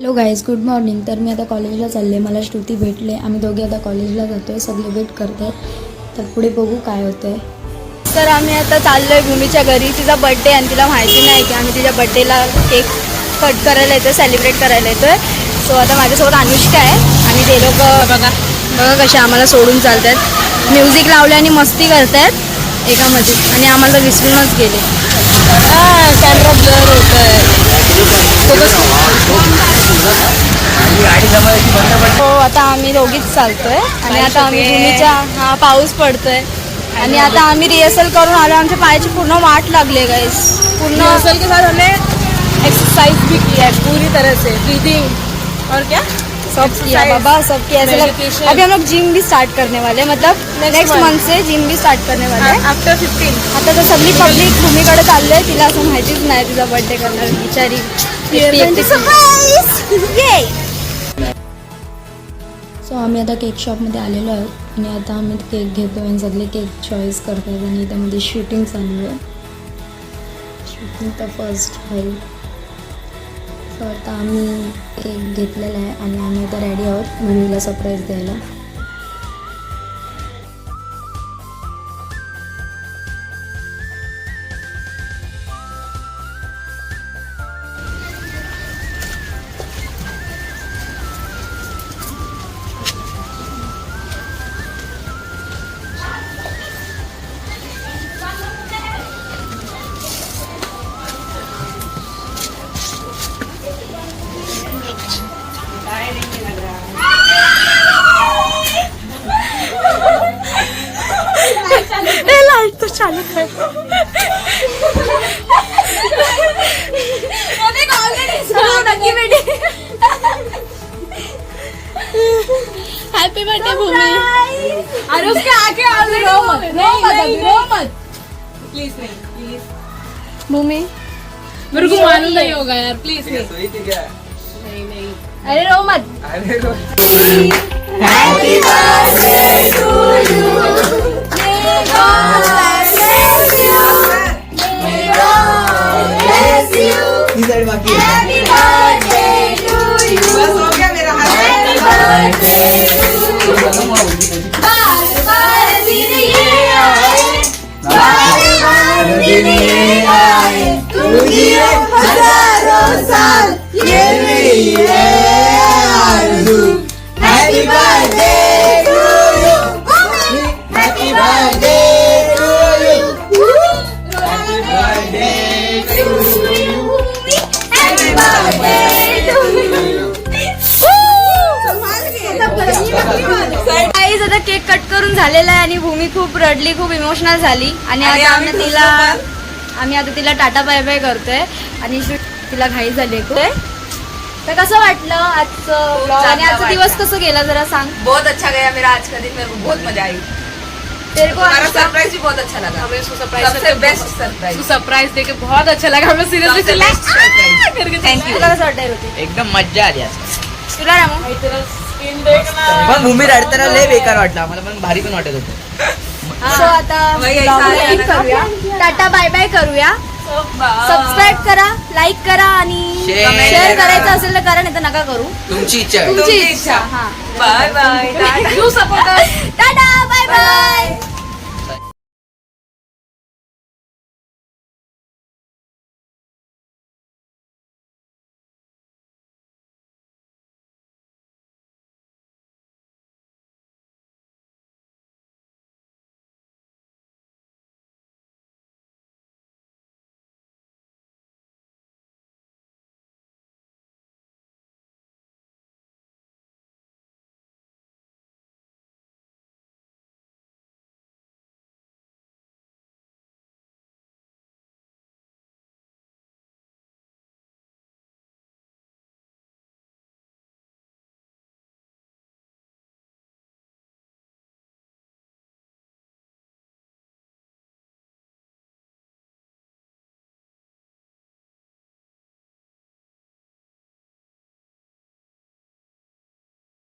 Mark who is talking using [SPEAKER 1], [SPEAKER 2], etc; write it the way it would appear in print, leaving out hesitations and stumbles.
[SPEAKER 1] Hello guys, good morning. तर मी आता कॉलेजला चालले. मला श्रुती भेटले. आम्ही दोघे आता कॉलेजला जातो आहे. सगळे वेट करत आहेत. तर पुढे बघू काय होतं आहे.
[SPEAKER 2] तर आम्ही आता चाललो आहे भूमीच्या घरी. तिचा बड्डे आणि तिला माहिती नाही की आम्ही तिच्या बड्डेला केक कट करायला येतो, सेलिब्रेट करायला येतो आहे. सो आता माझ्यासोबत अनुष्का आहे आणि ते लोक बघा कसे आम्हाला सोडून चालत आहेत. म्युझिक लावले आणि मस्ती करत आहेत एकामध्ये आणि आम्हाला विसरूनच गेले. कॅमेरा ब्लर होत आहे. हो, आता आम्ही दोघीच चालतोय आणि आता आम्ही भूमीच्या पाऊस पडतोय आणि आता आम्ही रिहर्सल करून आलो. आमच्या पायाची पूर्ण वाट लागली गाइस. पूर्ण रिहर्सल के साथ हमने एक्सरसाइज भी की है पूरी तरह से, ब्रीदिंग और क्या सब किया बाबा, सब किया. अभी हम लोग जिम भी स्टार्ट करने वाले हैं, मतलब नेक्स्ट मंथ से जिम भी स्टार्ट करने वाले हैं आफ्टर 15. आता तर सगळी पब्लिक भूमीकडे चालली आहे. तिला असं माहितीच नाही तिचा बर्थडे करणार बिचारी.
[SPEAKER 1] सो आम्ही आता केक शॉपमध्ये आलेलो आहोत आणि आता आम्ही केक घेतो आणि सगळे केक चॉईस करतात आणि त्यामध्ये शूटिंग चालू आहे. शूटिंग तर फर्स्ट आहे. सो आता आम्ही केक घेतलेला आहे आणि आम्ही आता रेडी आहोत भूमीला सरप्राईज द्यायला.
[SPEAKER 2] लाइट तो चालू है. हैप्पी बर्थडे भूमि. अरे उसके आगे ऑलरेडी रो मत प्लीज. नहीं प्लीज भूमि, मेरे को मालूम नहीं होगा यार, प्लीज नहीं. अरे रो मत. Happy birthday to you. Happy birthday to you. बस हो गया मेरा हाथ. Happy birthday to you. बार दिन ये आए, बार दिन ये आए, तू जिए हजारों साल, ये मेरी है आरज़ू. Happy birthday to you. Happy birthday to you. Happy birthday to you. आता केक कट करून झालेला आहे आणि भूमी खूप रडली, खूप इमोशनल झाली आणि आता आम्ही आता तिला टाटा बाय बाय करतोय आणि तिला घाई झाली खूप. तर कसं वाटलं आजचं ब्लॉग आणि आजचा दिवस कसं गेला जरा सांग.
[SPEAKER 3] बहुत अच्छा गया मेरा आज का दिन. मेरे को बहुत मजा आई.
[SPEAKER 2] तेरे को
[SPEAKER 3] हमारा सरप्राइज भी बहुत अच्छा लगा. हमें सबसे बेस्ट सरप्राइज.
[SPEAKER 2] सरप्राइज देके बहुत अच्छा लगा. हमें सीरियसली
[SPEAKER 3] थैंक यू.
[SPEAKER 2] तुला कसं वाटतंय ऋतिक?
[SPEAKER 4] एकदम मज्जा आली आज.
[SPEAKER 2] तुला रामू?
[SPEAKER 4] पण भूमी रडताना लय बेकार वाटला आम्हाला, पण भारी पण वाटत होतं.
[SPEAKER 2] सो आता एंड करूया. टाटा बाय बाय करूया. सबस्क्राईब करा, लाईक करा आणि शेअर करायचं असेल तर करा, नाही तर नका करू.
[SPEAKER 4] तुमची इच्छा.
[SPEAKER 2] तुमची इच्छा. हा,
[SPEAKER 3] bye bye.
[SPEAKER 2] Tata bye bye.